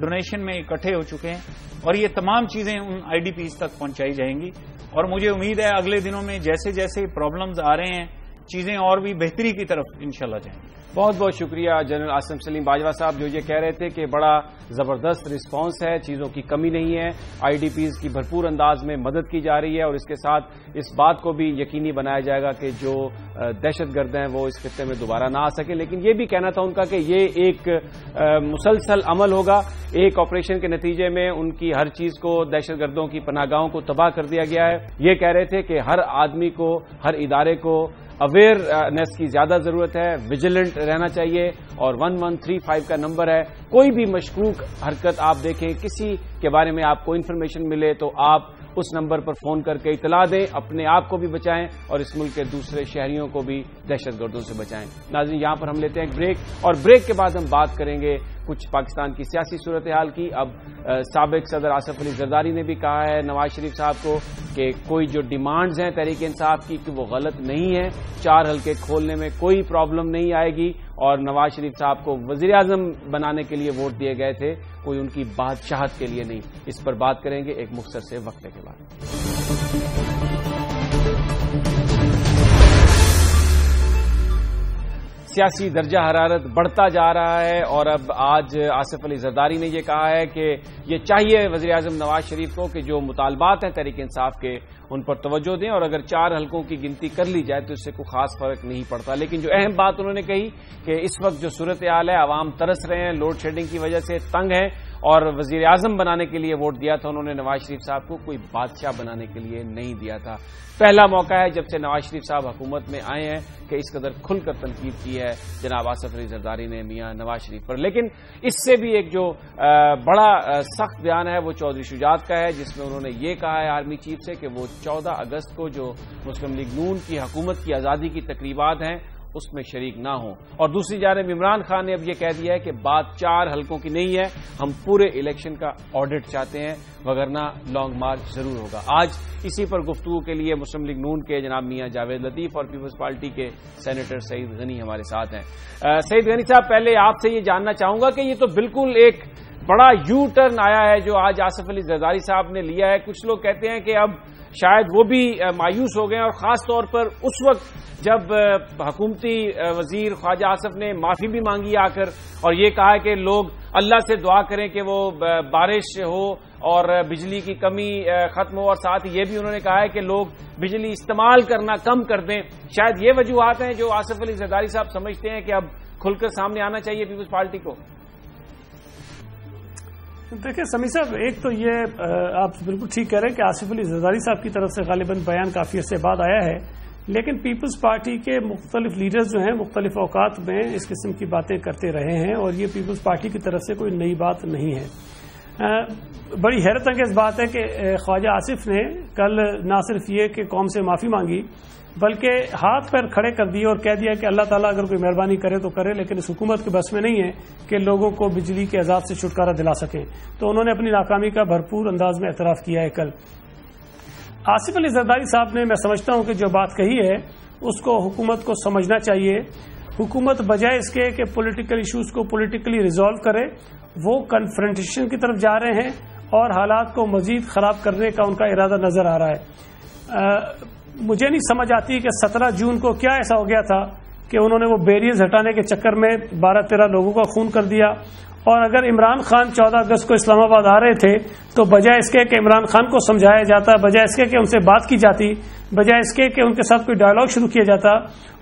ڈونیشن میں اکٹھے ہو چکے ہیں اور یہ تمام چیزیں ان آئی ڈی پیز تک پہنچائی جائیں گی. اور مجھے امید ہے اگلے دنوں میں جیسے جیسے پرابلمز آ رہے ہیں چیزیں اور بھی بہتری کی طرف انشاءاللہ جائیں گی. بہت بہت شکریہ جنرل عاصم سلیم باجوہ صاحب جو یہ کہہ رہے تھے کہ بڑا زبردست رسپانس ہے, چیزوں کی کمی نہیں ہے, آئی ڈی پیز کی بھرپور انداز میں مدد کی جا رہی ہے اور اس کے ساتھ اس بات کو بھی یقینی بنایا جائے گا کہ جو دہشت گرد ہیں وہ اس خطے میں دوبارہ نہ آ سکیں. لیکن یہ بھی کہنا تھا ان کا کہ یہ ایک مسلسل عمل ہوگا. ایک آپریشن کے نتیجے میں ان کی ہر چیز کو, دہشت گردوں کی پناہ گاہوں کو تباہ کر دیا گیا ہے. یہ کہہ رہے تھے کہ ہر آدمی کو, ہر ادارے کو اویئرنیس کی زیادہ ضرورت ہے, ویجیلنٹ رہنا چاہیے اور 1135 کا نمبر ہے. کوئی بھی مشکوک حرکت آپ دیکھیں, کسی کے بارے میں آپ کو انفارمیشن ملے تو آپ اس نمبر پر فون کر کے اطلاع دیں, اپنے آپ کو بھی بچائیں اور اس ملک کے دوسرے شہریوں کو بھی دہشت گردوں سے بچائیں. ناظرین یہاں پر ہم لیتے ہیں ایک بریک اور بریک کے بعد ہم بات کریں گے کچھ پاکستان کی سیاسی صورتحال کی. اب سابق صدر آصف علی زرداری نے بھی کہا ہے نواز شریف صاحب کو کہ کوئی جو ڈیمانڈز ہیں تحریک انصاف کی کہ وہ غلط نہیں ہیں, 4 حلقے کھولنے میں کوئی پرابلم نہیں آئے گی اور نواز شریف صاحب کو وزیر اعظم بنانے کے لیے ووٹ دیے گئے تھے, کوئی ان کی بادشاہت کے لیے نہیں. اس پر بات کریں گے ایک مختصر سے وقفے کے بعد. سیاسی درجہ حرارت بڑھتا جا رہا ہے اور اب آج آصف علی زرداری نے یہ کہا ہے کہ یہ چاہیے وزیر اعظم نواز شریف کو کہ جو مطالبات ہیں تحریک انصاف کے ان پر توجہ دیں اور اگر 4 حلقوں کی گنتی کر لی جائے تو اس سے کوئی خاص فرق نہیں پڑتا. لیکن جو اہم بات انہوں نے کہی کہ اس وقت جو صورتحال ہے, عوام ترس رہے ہیں, لوڈ شیڈنگ کی وجہ سے تنگ ہیں اور وزیر اعظم بنانے کے لیے ووٹ دیا تھا انہوں نے نواز شریف صاحب کو, کوئی بادشاہ بنانے کے لیے نہیں دیا تھا. پہلا موقع ہے جب سے نواز شریف صاحب حکومت میں آئے ہیں کہ اس قدر کھل کر تنقید کی ہے جناب آصف علی زرداری نے میاں نواز شریف پر. لیکن اس سے بھی ایک جو بڑا سخت بیان ہے وہ چودھری شجاعت کا ہے جس میں انہوں نے یہ کہا ہے آرمی چیف سے کہ وہ 14 اگست کو جو مسلم لیگ نون کی حکومت کی آزادی کی تقریبات ہیں اس میں شریک نہ ہوں. اور دوسری جانب عمران خان نے اب یہ کہہ دیا ہے کہ بات 4 حلقوں کی نہیں ہے, ہم پورے الیکشن کا آڈٹ چاہتے ہیں وگرنہ لانگ مارچ ضرور ہوگا. آج اسی پر گفتگو کے لیے مسلم لیگ نون کے جناب میاں جاوید لطیف اور پیپلز پارٹی کے سینیٹر سعید غنی ہمارے ساتھ ہیں. سعید غنی صاحب, پہلے آپ سے یہ جاننا چاہوں گا کہ یہ تو بالکل ایک بڑا یو ٹرن آیا ہے جو آج آصف علی زرداری صاحب نے لیا ہے. کچھ لوگ کہتے ہیں کہ اب شاید وہ بھی مایوس ہو گئے اور خاص طور پر اس وقت جب حکومتی وزیر خواجہ آصف نے معافی بھی مانگی آ کر اور یہ کہا کہ لوگ اللہ سے دعا کریں کہ وہ بارش ہو اور بجلی کی کمی ختم ہو, اور ساتھ یہ بھی انہوں نے کہا ہے کہ لوگ بجلی استعمال کرنا کم کر دیں. شاید یہ وجوہات ہیں جو آصف علی زرداری صاحب سمجھتے ہیں کہ اب کھل کر سامنے آنا چاہیے پیپلز پارٹی کو. دیکھیں سمیع صاحب, ایک تو یہ آپ بالکل ٹھیک کہہ رہے ہیں کہ آصف علی زرداری صاحب کی طرف سے غالباً بیان کافی عرصے بعد آیا ہے, لیکن پیپلز پارٹی کے مختلف لیڈرز جو ہیں مختلف اوقات میں اس قسم کی باتیں کرتے رہے ہیں اور یہ پیپلز پارٹی کی طرف سے کوئی نئی بات نہیں ہے. بڑی حیرت انگیز بات ہے کہ خواجہ آصف نے کل نہ صرف یہ کہ قوم سے معافی مانگی بلکہ ہاتھ پیر کھڑے کر دیے اور کہہ دیا کہ اللہ تعالیٰ اگر کوئی مہربانی کرے تو کرے, لیکن اس حکومت کے بس میں نہیں ہے کہ لوگوں کو بجلی کے عذاب سے چھٹکارا دلا سکیں. تو انہوں نے اپنی ناکامی کا بھرپور انداز میں اعتراف کیا ہے. کل آصف علی زرداری صاحب نے, میں سمجھتا ہوں کہ جو بات کہی ہے اس کو حکومت کو سمجھنا چاہیے. حکومت بجائے اس کے کہ پولیٹیکل ایشوز کو پولیٹیکلی ریزالو کرے, وہ کنفرنٹیشن کی طرف جا رہے ہیں اور حالات کو مزید خراب کرنے کا ان کا ارادہ نظر آ رہا ہے. مجھے نہیں سمجھ آتی کہ 17 جون کو کیا ایسا ہو گیا تھا کہ انہوں نے وہ بیریئرز ہٹانے کے چکر میں 12-13 لوگوں کا خون کر دیا اور اگر عمران خان 14 اگست کو اسلام آباد آ رہے تھے تو بجائے اس کے کہ عمران خان کو سمجھایا جاتا، بجائے اس کے کہ ان سے بات کی جاتی، بجائے اس کے کہ ان کے ساتھ کوئی ڈائلاگ شروع کیا جاتا،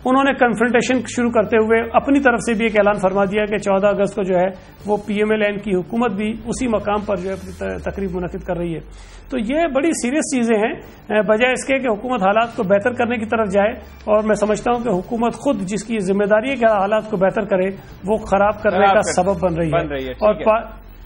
انہوں نے کنفرنٹیشن شروع کرتے ہوئے اپنی طرف سے بھی ایک اعلان فرما دیا کہ 14 اگست کو جو ہے وہ پی ایم ایل این کی حکومت بھی اسی مقام پر جو ہے تقریب منعقد کر رہی ہے. تو یہ بڑی سیریس چیزیں ہیں، بجائے اس کے کہ حکومت حالات کو بہتر کرنے کی طرف جائے. اور میں سمجھتا ہوں کہ حکومت خود جس کی ذمہ داری ہے کہ حالات کو بہتر کرے، وہ خراب کرنے کا سبب بن رہی ہے. اور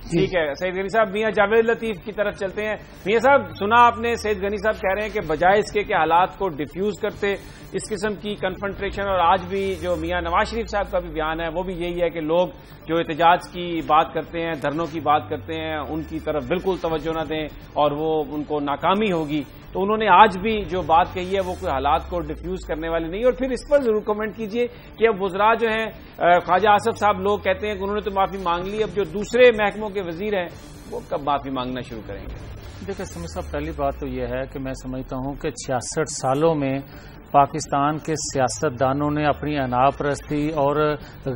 ٹھیک ہے سید غنی صاحب، میاں جاوید لطیف کی طرف چلتے ہیں. میاں صاحب سنا آپ نے، سید غنی صاحب کہہ رہے ہیں کہ بجائے اس کے کہ حالات کو ڈیفیوز کرتے، اس قسم کی کنفرنٹریشن، اور آج بھی جو میاں نواز شریف صاحب کا بھی بیان ہے وہ بھی یہی ہے کہ لوگ جو احتجاج کی بات کرتے ہیں، دھرنوں کی بات کرتے ہیں، ان کی طرف بالکل توجہ نہ دیں اور وہ ان کو ناکامی ہوگی. تو انہوں نے آج بھی جو بات کہی ہے وہ کوئی حالات کو ڈیفیوز کرنے والی نہیں. اور پھر اس پر ضرور کمنٹ کیجئے کہ اب وزراء جو ہیں، خواجہ آصف صاحب لوگ کہتے ہیں کہ انہوں نے تو معافی مانگ لی، اب جو دوسرے محکموں کے وزیر ہیں وہ کب معافی مانگنا شروع کریں گے؟ دیکھیں سمیع صاحب، پہلی بات تو یہ ہے کہ میں سمجھتا ہوں کہ 66 سالوں میں پاکستان کے سیاستدانوں نے اپنی انا پرستی اور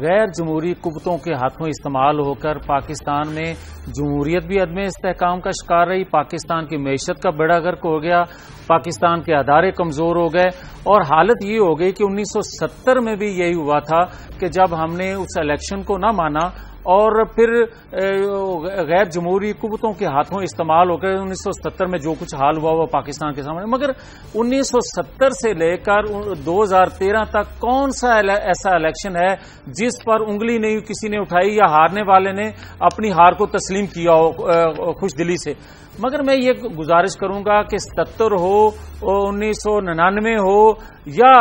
غیر جمہوری قوتوں کے ہاتھوں استعمال ہو کر پاکستان میں جمہوریت بھی عدم استحکام کا شکار رہی، پاکستان کی معیشت کا بیڑا غرق ہو گیا، پاکستان کے ادارے کمزور ہو گئے. اور حالت یہ ہو گئی کہ 1970 میں بھی یہی ہوا تھا کہ جب ہم نے اس الیکشن کو نہ مانا اور پھر غیر جمہوری قوتوں کے ہاتھوں استعمال ہو کر 1970 میں جو کچھ حال ہوا وہ پاکستان کے سامنے. مگر 1970 سے لے کر 2013 تک کون سا ایسا الیکشن ہے جس پر انگلی نہیں کسی نے اٹھائی یا ہارنے والے نے اپنی ہار کو تسلیم کیا ہو خوش دلی سے؟ مگر میں یہ گزارش کروں گا کہ 77 ہو، 1999 ہو یا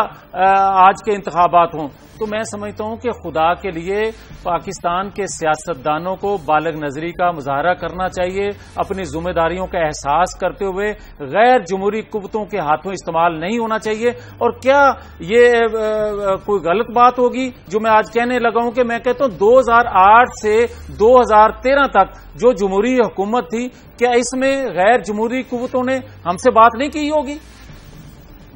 آج کے انتخابات ہوں، تو میں سمجھتا ہوں کہ خدا کے لیے پاکستان کے سیاستدانوں کو بالغ نظری کا مظاہرہ کرنا چاہیے، اپنی ذمہ داریوں کا احساس کرتے ہوئے غیر جمہوری قوتوں کے ہاتھوں استعمال نہیں ہونا چاہیے. اور کیا یہ کوئی غلط بات ہوگی جو میں آج کہنے لگا ہوں کہ میں کہتا ہوں 2008 سے 2013 تک جو جمہوری حکومت تھی، کیا اس میں غیر جمہوری قوتوں نے ہم سے بات نہیں کی ہوگی؟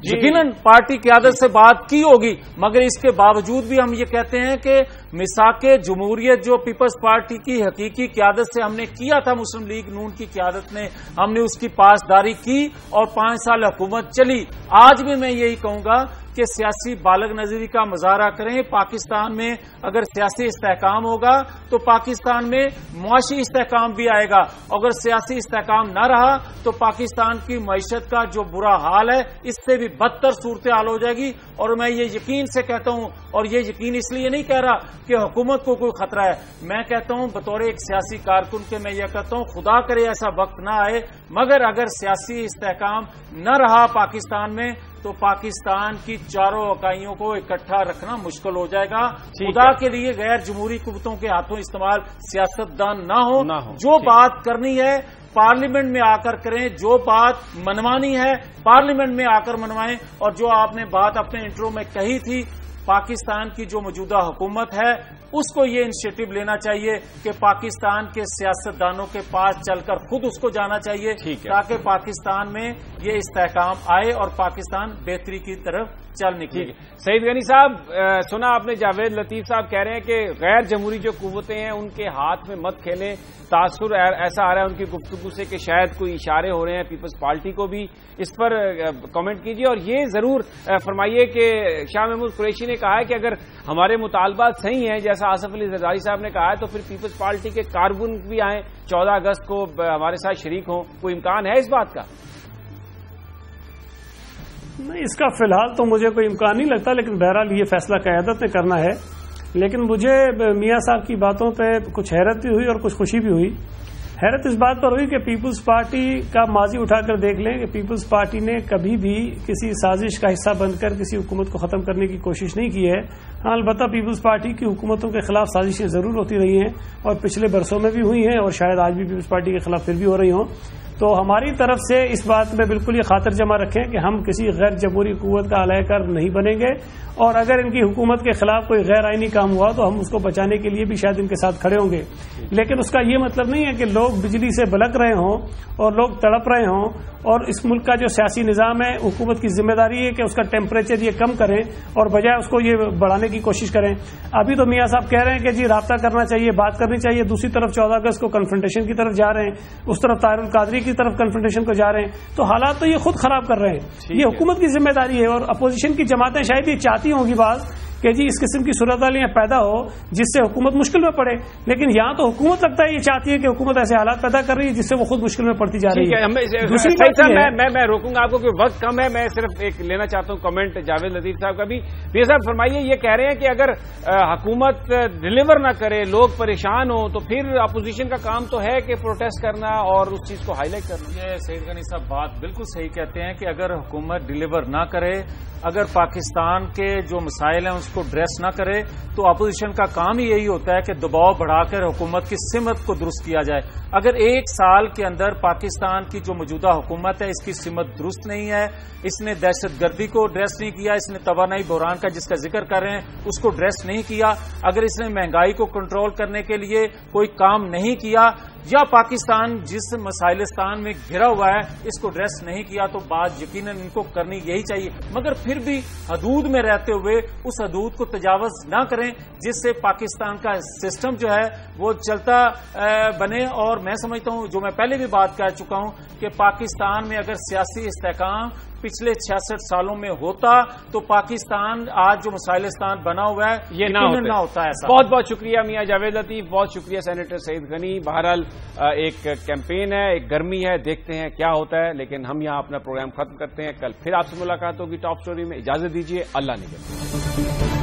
یقیناً پارٹی قیادت سے بات کی ہوگی، مگر اس کے باوجود بھی ہم یہ کہتے ہیں کہ میثاق جمہوریت جو پیپلز پارٹی کی حقیقی قیادت سے ہم نے کیا تھا، مسلم لیگ نون کی قیادت نے، ہم نے اس کی پاسداری کی اور 5 سال حکومت چلی. آج بھی میں یہی کہوں گا کہ سیاسی بالغ نظری کا مظاہرہ کریں. پاکستان میں اگر سیاسی استحکام ہوگا تو پاکستان میں معاشی استحکام بھی آئے گا. اگر سیاسی استحکام نہ رہا تو پاکستان کی معیشت کا جو برا حال ہے اس سے بھی بدتر صورتحال ہو جائے گی. اور میں یہ یقین سے کہتا ہوں، اور یہ یقین اس لیے نہیں کہہ رہا کہ حکومت کو کوئی خطرہ ہے، میں کہتا ہوں بطور ایک سیاسی کارکن کے میں یہ کہتا ہوں خدا کرے ایسا وقت نہ آئے، مگر اگر سیاسی استحکام نہ رہا پاکستان میں تو پاکستان کی چاروں اکائیوں کو اکٹھا رکھنا مشکل ہو جائے گا. خدا کے لیے غیر جمہوری قوتوں کے ہاتھوں استعمال سیاستدان نہ ہو. جو بات کرنی ہے پارلیمنٹ میں آ کر کریں، جو بات منوانی ہے پارلیمنٹ میں آ کر منوائیں. اور جو آپ نے بات اپنے انٹرو میں کہی تھی، پاکستان کی جو موجودہ حکومت ہے اس کو یہ انیشیٹو لینا چاہیے کہ پاکستان کے سیاستدانوں کے پاس چل کر خود اس کو جانا چاہیے تاکہ پاکستان میں یہ استحکام آئے اور پاکستان بہتری کی طرف چل نکلے. سعید غنی صاحب، سنا آپ نے جاوید لطیف صاحب کہہ رہے ہیں کہ غیر جمہوری جو قوتیں ہیں ان کے ہاتھ میں مت کھیلیں. تاثر ایسا آ رہا ہے ان کی گفتگو سے کہ شاید کوئی اشارے ہو رہے ہیں پیپلز پارٹی کو بھی. اس پر کامنٹ کیجیے اور یہ ضرور فرمائیے کہ شاہ محمود قریشی نے کہا ہے کہ اگر ہمارے مطالبات صحیح ہیں جیسا آصف علی زرداری صاحب نے کہا ہے تو پھر پیپلز پارٹی کے کارکن بھی آئیں 14 اگست کو ہمارے ساتھ شریک ہوں. کوئی امکان ہے اس بات کا؟ نہیں، اس کا فی الحال تو مجھے کوئی امکان نہیں لگتا، لیکن بہرحال یہ فیصلہ قیادت نے کرنا ہے. لیکن مجھے میاں صاحب کی باتوں پہ کچھ حیرت بھی ہوئی اور کچھ خوشی بھی ہوئی. حیرت اس بات پر ہوئی کہ پیپلز پارٹی کا ماضی اٹھا کر دیکھ لیں کہ پیپلز پارٹی نے کبھی بھی کسی سازش کا حصہ بن کر کسی حکومت کو ختم کرنے کی کوشش نہیں کی ہے. ہاں، البتہ پیپلز پارٹی کی حکومتوں کے خلاف سازشیں ضرور ہوتی رہی ہیں اور پچھلے برسوں میں بھی ہوئی ہیں اور شاید آج بھی پیپلز پارٹی کے خلاف پھر بھی ہو رہی ہوں. تو ہماری طرف سے اس بات میں بالکل یہ خاطر جمع رکھیں کہ ہم کسی غیر جمہوری قوت کا علیہ کار نہیں بنیں گے، اور اگر ان کی حکومت کے خلاف کوئی غیر آئینی کام ہوا تو ہم اس کو بچانے کے لیے بھی شاید ان کے ساتھ کھڑے ہوں گے، لیکن اس کا یہ مطلب نہیں ہے کہ لوگ بجلی سے بلک رہے ہوں اور لوگ تڑپ رہے ہوں، اور اس ملک کا جو سیاسی نظام ہے حکومت کی ذمہ داری ہے کہ اس کا ٹیمپریچر یہ کم کریں اور بجائے اس کو یہ بڑھانے کی کوشش کریں۔ ابھی تو میاں صاحب کہہ رہے ہیں کہ جی رابطہ کرنا چاہیے، بات کرنی چاہیے، دوسری طرف 14 اگست کو کنفرنٹیشن کی طرف جا رہے ہیں، اس طرف طاہر القادری کی طرف کنفرنٹیشن کو جا رہے ہیں، تو حالات تو یہ خود خراب کر رہے ہیں، یہ حکومت کی ذمہ داری ہے۔ اور اپوزیشن کی جماعتیں شاید یہ چاہتی ہوں گی بعض کہ جی اس قسم کی صورتحالیاں پیدا ہو جس سے حکومت مشکل میں پڑے، لیکن یہاں تو حکومت لگتا ہے یہ چاہتی ہے کہ حکومت ایسے حالات پیدا کر رہی ہے جس سے وہ خود مشکل میں پڑتی جا رہی ہے۔ دوسری میں روکوں گا آپ کو کہ وقت کم ہے، میں صرف ایک لینا چاہتا ہوں کمنٹ جاوید لطیف صاحب کا بھی۔ پیر صاحب فرمائیے، یہ کہہ رہے ہیں کہ اگر حکومت ڈیلیور نہ کرے، لوگ پریشان ہوں، تو پھر اپوزیشن کا کام تو ہے کہ پروٹیسٹ کرنا اور اس چیز کو ہائی لائٹ کرنا۔ یہ سعید غنی صاحب بات بالکل صحیح کہتے ہیں کہ اگر حکومت ڈیلیور نہ کرے، اگر پاکستان کے جو مسائل ہیں اس کو ڈریس نہ کرے، تو اپوزیشن کا کام ہی یہی ہوتا ہے کہ دباؤ بڑھا کر حکومت کی سمت کو درست کیا جائے۔ اگر ایک سال کے اندر پاکستان کی جو موجودہ حکومت ہے اس کی سمت درست نہیں ہے، اس نے دہشت گردی کو ڈریس نہیں کیا، اس نے توانائی بحران کا جس کا ذکر کر رہے ہیں اس کو ڈریس نہیں کیا، اگر اس نے مہنگائی کو کنٹرول کرنے کے لیے کوئی کام نہیں کیا، یا پاکستان جس مسائلستان میں گھرا ہوا ہے اس کو ڈریس نہیں کیا، تو بات یقیناً ان کو کرنی یہی چاہیے، مگر پھر بھی حدود میں رہتے ہوئے اس حدود کو تجاوز نہ کریں جس سے پاکستان کا سسٹم جو ہے وہ چلتا بنے۔ اور میں سمجھتا ہوں، جو میں پہلے بھی بات کر چکا ہوں، کہ پاکستان میں اگر سیاسی استحکام پچھلے 66 سالوں میں ہوتا تو پاکستان آج جو مسائلستان بنا ہوا ہے یہ نہ ہوتا ایسا۔ بہت بہت شکریہ میاں جاوید لطیف، بہت شکریہ سینیٹر سعید غنی۔ بہرحال ایک کیمپین ہے، ایک گرمی ہے، دیکھتے ہیں کیا ہوتا ہے، لیکن ہم یہاں اپنا پروگرام ختم کرتے ہیں۔ کل پھر آپ سے ملاقات ہوگی ٹاپ سٹوری میں، اجازت دیجیے، اللہ نگہدار۔